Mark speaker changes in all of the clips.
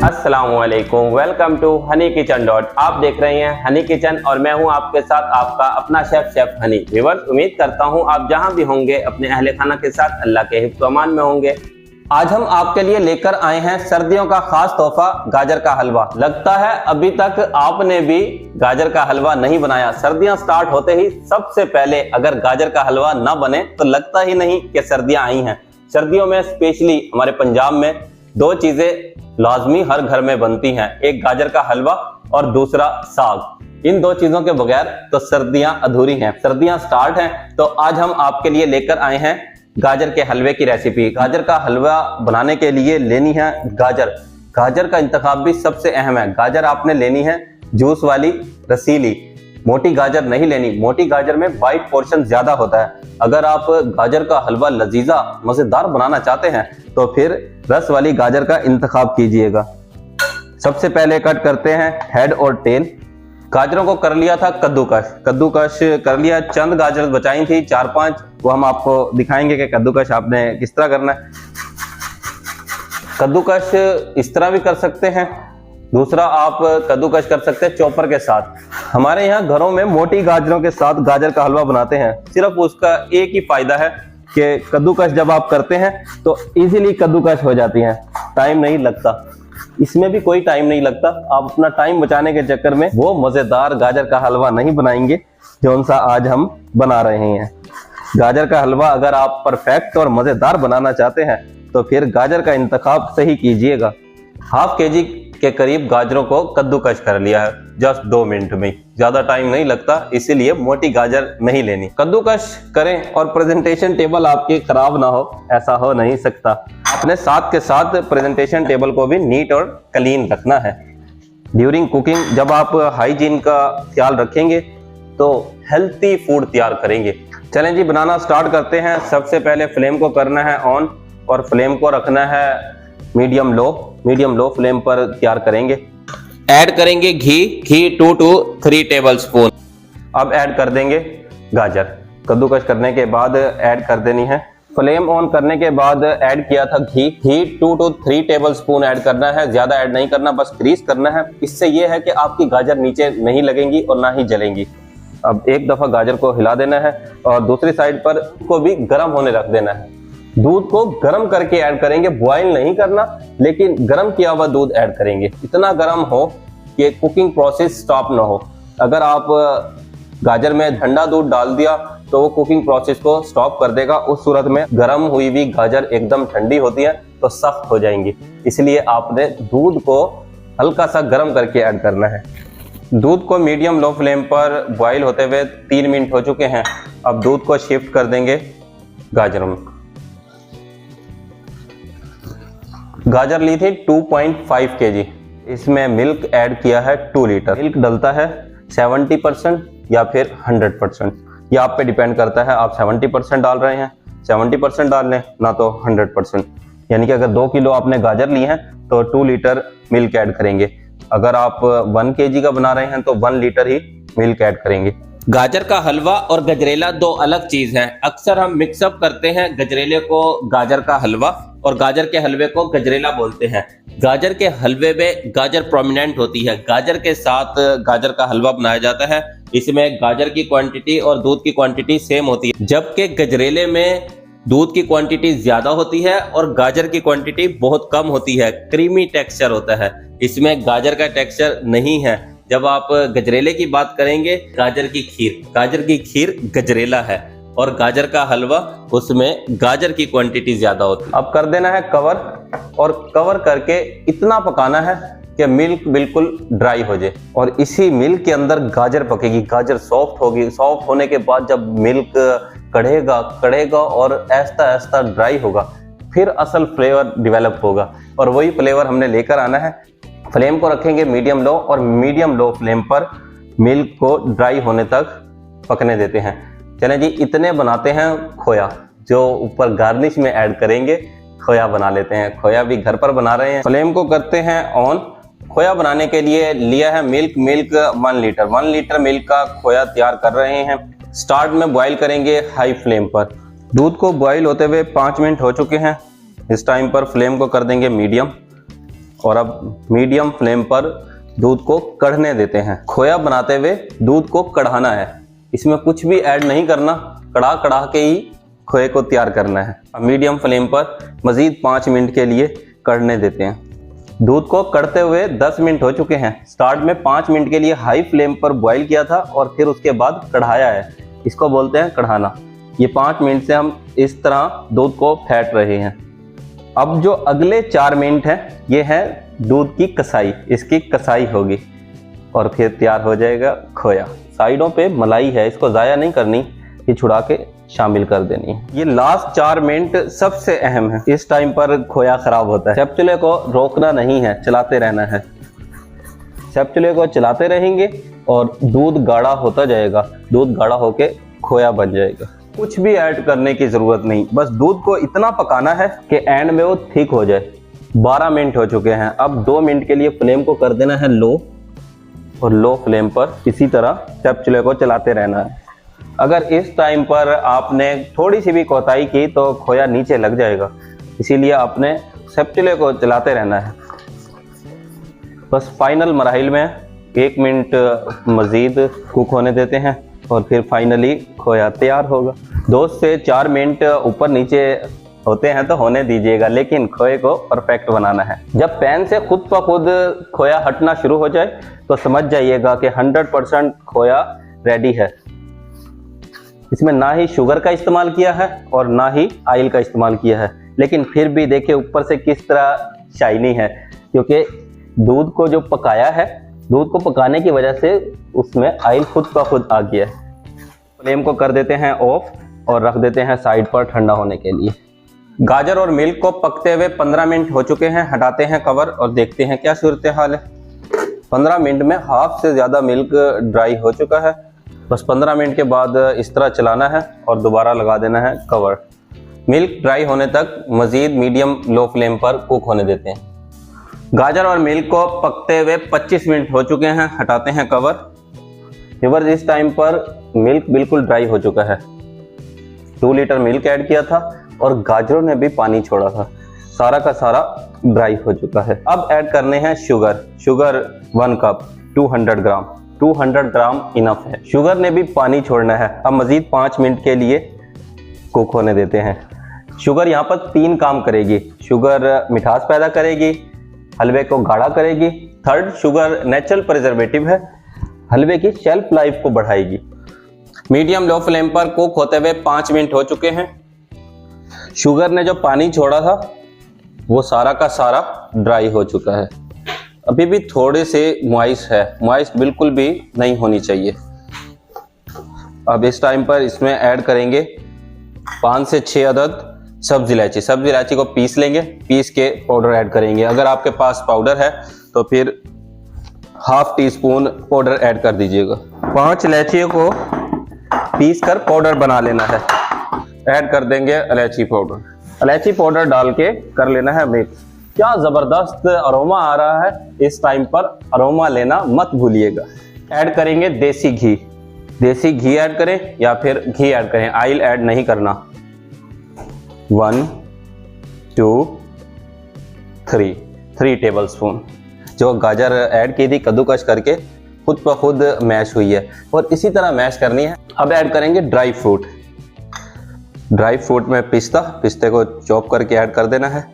Speaker 1: अस्सलामुअलैकुम, welcome to honey kitchen dot. आप देख रहे हैं हनी किचन और मैं हूं आपके साथ आपका अपना शेफ हनी। व्यूअर्स, उम्मीद करता हूं आप जहां भी होंगे अपने अहले खाना के साथ अल्लाह के हिफ्ज़ व अमान में होंगे। आज हम आपके लिए लेकर आए हैं सर्दियों का खास तोहफा, गाजर का हलवा। लगता है अभी तक आपने भी गाजर का हलवा नहीं बनाया। सर्दियां स्टार्ट होते ही सबसे पहले अगर गाजर का हलवा ना बने तो लगता ही नहीं कि सर्दियां आई हैं। सर्दियों में स्पेशली हमारे पंजाब में दो चीजें लाजमी हर घर में बनती हैं, एक गाजर का हलवा और दूसरा साग। इन दो चीजों के बगैर तो सर्दियां अधूरी हैं। सर्दियां स्टार्ट हैं तो आज हम आपके लिए लेकर आए हैं गाजर के हलवे की रेसिपी। गाजर का हलवा बनाने के लिए लेनी है गाजर। गाजर का इंतखाब भी सबसे अहम है। गाजर आपने लेनी है जूस वाली, रसीली। मोटी गाजर नहीं लेनी, मोटी गाजर में वाइट पोर्शन ज्यादा होता है। अगर आप गाजर का हलवा लजीजा मजेदार बनाना चाहते हैं तो फिर रस वाली गाजर का इंतखाब कीजिएगा। सबसे पहले कट करते हैं हेड और टेल। गाजरों को कर लिया था कद्दूकश कर लिया। चंद गाजर बचाई थी 4-5, वो हम आपको दिखाएंगे कि कद्दूकश आपने किस तरह करना है। कद्दूकश इस तरह भी कर सकते हैं, दूसरा आप कद्दूकश कर सकते हैं चॉपर के साथ। हमारे यहाँ घरों में मोटी गाजरों के साथ गाजर का हलवा बनाते हैं। सिर्फ उसका एक ही फायदा है कि कद्दूकश जब आप करते हैं तो इजीली कद्दूकश हो जाती हैं, टाइम नहीं लगता। इसमें भी कोई टाइम नहीं लगता। आप अपना टाइम बचाने के चक्कर में वो मजेदार गाजर का हलवा नहीं बनाएंगे जो सा आज हम बना रहे हैं। गाजर का हलवा अगर आप परफेक्ट और मजेदार बनाना चाहते हैं तो फिर गाजर का इंतखाब सही कीजिएगा। हाफ केजी के करीब गाजरों को कद्दूकश कर लिया है जस्ट 2 मिनट में। ज्यादा टाइम नहीं लगता, इसीलिए मोटी गाजर नहीं लेनी। कद्दूकश करें और प्रेजेंटेशन टेबल आपकी खराब ना हो, ऐसा हो नहीं सकता। आपने साथ के साथ प्रेजेंटेशन टेबल को भी नीट और क्लीन रखना है। ड्यूरिंग कुकिंग जब आप हाइजीन का ख्याल रखेंगे तो हेल्थी फूड तैयार करेंगे। चलें जी, बनाना स्टार्ट करते हैं। सबसे पहले फ्लेम को करना है ऑन और फ्लेम को रखना है मीडियम लो फ्लेम पर तैयार करेंगे। ऐड करेंगे घी 2 to 3 टेबल स्पून। अब ऐड कर देंगे गाजर। कद्दूकश करने के बाद ऐड कर देनी है। फ्लेम ऑन करने के बाद ऐड किया था घी 2 to 3 टेबल स्पून ऐड करना है। ज्यादा ऐड नहीं करना, बस ग्रीस करना है। इससे यह है कि आपकी गाजर नीचे नहीं लगेंगी और ना ही जलेंगी। अब एक दफा गाजर को हिला देना है और दूसरी साइड पर को भी गर्म होने रख देना है। दूध को गर्म करके ऐड करेंगे, बॉयल नहीं करना, लेकिन गर्म किया हुआ दूध ऐड करेंगे। इतना गर्म हो कि कुकिंग प्रोसेस स्टॉप ना हो। अगर आप गाजर में ठंडा दूध डाल दिया तो वो कुकिंग प्रोसेस को स्टॉप कर देगा। उस सूरत में गर्म हुई हुई गाजर एकदम ठंडी होती है तो सख्त हो जाएंगी। इसलिए आपने दूध को हल्का सा गर्म करके ऐड करना है। दूध को मीडियम लो फ्लेम पर बॉयल होते हुए 3 मिनट हो चुके हैं। अब दूध को शिफ्ट कर देंगे गाजर में। गाजर ली थी 2.5 kg। इसमें मिल्क ऐड किया है 2 लीटर। मिल्क डलता है 70% या फिर 100%, यह आप पे डिपेंड करता है। आप 70% डाल रहे हैं 70% डाल लें, ना तो 100%। यानी कि अगर 2 किलो आपने गाजर ली हैं तो 2 लीटर मिल्क ऐड करेंगे। अगर आप 1 kg का बना रहे हैं तो 1 लीटर ही मिल्क ऐड करेंगे। गाजर का हलवा और गजरेला दो अलग चीज हैं। अक्सर हम मिक्सअप करते हैं गजरेले को गाजर का हलवा और गाजर के हलवे को गजरेला बोलते हैं। गाजर के हलवे में गाजर प्रोमिनेंट होती है। गाजर के साथ गाजर का हलवा बनाया जाता है। इसमें गाजर की क्वांटिटी और दूध की क्वांटिटी सेम होती है, जबकि गजरेले में दूध की क्वांटिटी ज्यादा होती है और गाजर की क्वांटिटी बहुत कम होती है। क्रीमी टेक्सचर होता है, इसमें गाजर का टेक्सचर नहीं है। जब आप गजरेले की बात करेंगे, गाजर की खीर गजरेला है और गाजर का हलवा उसमें गाजर की क्वांटिटी ज्यादा होती है। अब कर देना है कवर और कवर करके इतना पकाना है कि मिल्क बिल्कुल ड्राई हो जाए और इसी मिल्क के अंदर गाजर पकेगी। गाजर सॉफ्ट होगी। सॉफ्ट होने के बाद जब मिल्क कढ़ेगा और ऐसा ऐसा ड्राई होगा, फिर असल फ्लेवर डेवलप होगा और वही फ्लेवर हमने लेकर आना है। फ्लेम को रखेंगे मीडियम लो और मीडियम लो फ्लेम पर मिल्क को ड्राई होने तक पकने देते हैं। चलें जी, इतने बनाते हैं खोया, जो ऊपर गार्निश में ऐड करेंगे। खोया बना लेते हैं। खोया भी घर पर बना रहे हैं। फ्लेम को करते हैं ऑन। खोया बनाने के लिए लिया है मिल्क 1 लीटर मिल्क का खोया तैयार कर रहे हैं। स्टार्ट में बॉईल करेंगे हाई फ्लेम पर। दूध को बॉईल होते हुए 5 मिनट हो चुके हैं। इस टाइम पर फ्लेम को कर देंगे मीडियम। और अब मीडियम फ्लेम पर दूध को कढ़ने देते हैं। खोया बनाते हुए दूध को कढ़ाना है, इसमें कुछ भी ऐड नहीं करना, कढ़ा कढ़ा के ही खोए को तैयार करना है। अब मीडियम फ्लेम पर मजीद 5 मिनट के लिए कढ़ने देते हैं। दूध को कढ़ते हुए 10 मिनट हो चुके हैं। स्टार्ट में 5 मिनट के लिए हाई फ्लेम पर बॉईल किया था और फिर उसके बाद कढ़ाया है, इसको बोलते हैं कढ़ाना। ये 5 मिनट से हम इस तरह दूध को फेंट रहे हैं। अब जो अगले 4 मिनट हैं ये है दूध की कसाई, इसकी कसाई होगी और फिर तैयार हो जाएगा खोया। साइडों पे मलाई है, इसको ज़ाया नहीं करनी, ये छुड़ा के शामिल कर देनी है। ये लास्ट 4 मिनट सबसे अहम है, इस टाइम पर खोया खराब होता है। स्पैचुले को रोकना नहीं है, चलाते रहना है। स्पैचुले को चलाते रहेंगे और दूध गाढ़ा होता जाएगा, दूध गाढ़ा होके खोया बन जाएगा। कुछ भी ऐड करने की जरूरत नहीं, बस दूध को इतना पकाना है कि एंड में वो थिक हो जाए। 12 मिनट हो चुके हैं। अब 2 मिनट के लिए फ्लेम को कर देना है लो, और लो फ्लेम पर इसी तरह स्पैचुले को चलाते रहना है। अगर इस टाइम पर आपने थोड़ी सी भी कोताही की तो खोया नीचे लग जाएगा, इसीलिए आपने स्पैचुले को चलाते रहना है। बस फाइनल मराहिल में 1 मिनट मज़ीद कुक होने देते हैं और फिर फाइनली खोया तैयार होगा। 2 से 4 मिनट ऊपर नीचे होते हैं तो होने दीजिएगा, लेकिन खोए को परफेक्ट बनाना है। जब पैन से खुद ब खुद खोया हटना शुरू हो जाए तो समझ जाइएगा कि 100% खोया रेडी है। इसमें ना ही शुगर का इस्तेमाल किया है और ना ही ऑयल का इस्तेमाल किया है, लेकिन फिर भी देखिए ऊपर से किस तरह शाइनी है, क्योंकि दूध को जो पकाया है, दूध को पकाने की वजह से उसमें ऑयल खुद ब खुद आ गया है। फ्लेम को कर देते हैं ऑफ और रख देते हैं साइड पर ठंडा होने के लिए। गाजर और मिल्क को पकते हुए 15 मिनट हो चुके हैं। हटाते हैं कवर और देखते हैं क्या सूरत हाल है। 15 मिनट में हाफ से ज़्यादा मिल्क ड्राई हो चुका है। बस 15 मिनट के बाद इस तरह चलाना है और दोबारा लगा देना है कवर। मिल्क ड्राई होने तक मज़ीद मीडियम लो फ्लेम पर कुक होने देते हैं। गाजर और मिल्क को पकते हुए 25 मिनट हो चुके हैं। हटाते हैं कवर। व्यूअर्स, इस टाइम पर मिल्क बिल्कुल ड्राई हो चुका है। 2 लीटर मिल्क ऐड किया था और गाजरों ने भी पानी छोड़ा था, सारा का सारा ड्राई हो चुका है। अब ऐड करने हैं शुगर। शुगर 1 कप 200 ग्राम। 200 ग्राम इनफ है। शुगर ने भी पानी छोड़ना है। अब मज़ीद 5 मिनट के लिए कुक होने देते हैं। शुगर यहाँ पर 3 काम करेगी। शुगर मिठास पैदा करेगी, हलवे को गाढ़ा करेगी। थर्ड, शुगर नेचुरल प्रिजर्वेटिव है, हलवे की शेल्फ लाइफ को बढ़ाएगी। मीडियम लो फ्लेम पर कुक होते हुए 5 मिनट हो चुके हैं। शुगर ने जो पानी छोड़ा था वो सारा का सारा ड्राई हो चुका है। अभी भी थोड़े से मॉइस्ट है, मॉइस्ट बिल्कुल भी नहीं होनी चाहिए। अब इस टाइम पर इसमें ऐड करेंगे 5 से 6 अदद सब्ज इलायची। सब्ज इलायची को पीस लेंगे, पीस के पाउडर ऐड करेंगे। अगर आपके पास पाउडर है तो फिर ½ टीस्पून पाउडर ऐड कर दीजिएगा। 5 इलायचियों को पीस कर पाउडर बना लेना है। ऐड कर देंगे इलायची पाउडर। इलायची पाउडर डाल के कर लेना है मिक्स। क्या जबरदस्त अरोमा आ रहा है। इस टाइम पर अरोमा लेना मत भूलिएगा। ऐड करेंगे देसी घी। देसी घी ऐड करें या फिर घी ऐड करें, ऑयल ऐड नहीं करना। 1 2 3 टेबल स्पून। जो गाजर ऐड की थी कद्दूकस करके खुद ब खुद मैश हुई है और इसी तरह मैश करनी है। अब ऐड करेंगे ड्राई फ्रूट। ड्राई फ्रूट में पिस्ते को चॉप करके ऐड कर देना है।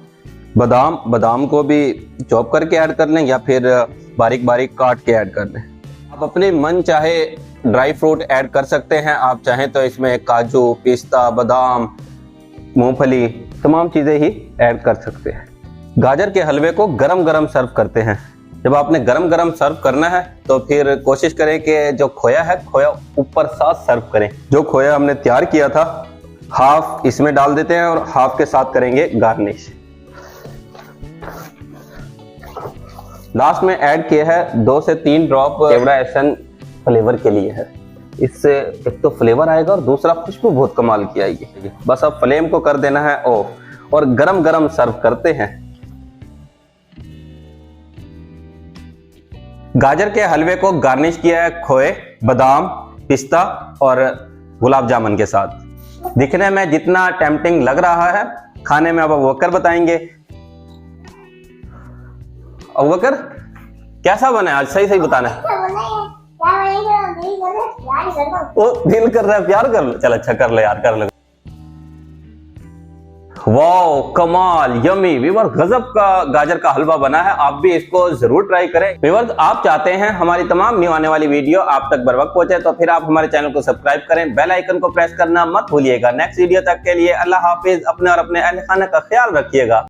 Speaker 1: बादाम को भी चॉप करके ऐड कर लें या फिर बारीक बारीक काट के ऐड कर लें। आप अपने मन चाहे ड्राई फ्रूट ऐड कर सकते हैं। आप चाहें तो इसमें काजू, पिस्ता, बादाम, मूंगफली तमाम चीज़ें ही ऐड कर सकते हैं। गाजर के हलवे को गरम गरम सर्व करते हैं। जब आपने गरम गरम सर्व करना है तो फिर कोशिश करें कि जो खोया है, खोया ऊपर साथ सर्व करें। जो खोया हमने तैयार किया था हाफ इसमें डाल देते हैं और हाफ के साथ करेंगे गार्निश। लास्ट में ऐड किया है 2 से 3 ड्रॉप केवड़ा एसन फ्लेवर के लिए है। इससे एक तो फ्लेवर आएगा और दूसरा खुशबू बहुत कमाल की आएगी। बस अब फ्लेम को कर देना है ऑफ और गरम गरम सर्व करते हैं। गाजर के हलवे को गार्निश किया है खोए, बादाम, पिस्ता और गुलाब जामुन के साथ। दिखने में जितना टेम्पटिंग लग रहा है, खाने में अब वर्कर बताएंगे। अबू बकर कैसा बना है आज, सही सही बताना है। ओ दिल कर रहा है प्यार कर लो, चल अच्छा कर ले यार, कर ले। वाओ कमाल, यमी व्यूअर, गजब का गाजर का हलवा बना है। आप भी इसको जरूर ट्राई करें। व्यूअर आप चाहते हैं हमारी तमाम न्यू आने वाली वीडियो आप तक बर वक्त पहुंचे तो फिर आप हमारे चैनल को सब्सक्राइब करें, बेल आइकन को प्रेस करना मत भूलिएगा। नेक्स्ट वीडियो तक के लिए अल्लाह हाफिज, अपने और अपने अहल खाना का ख्याल रखिएगा।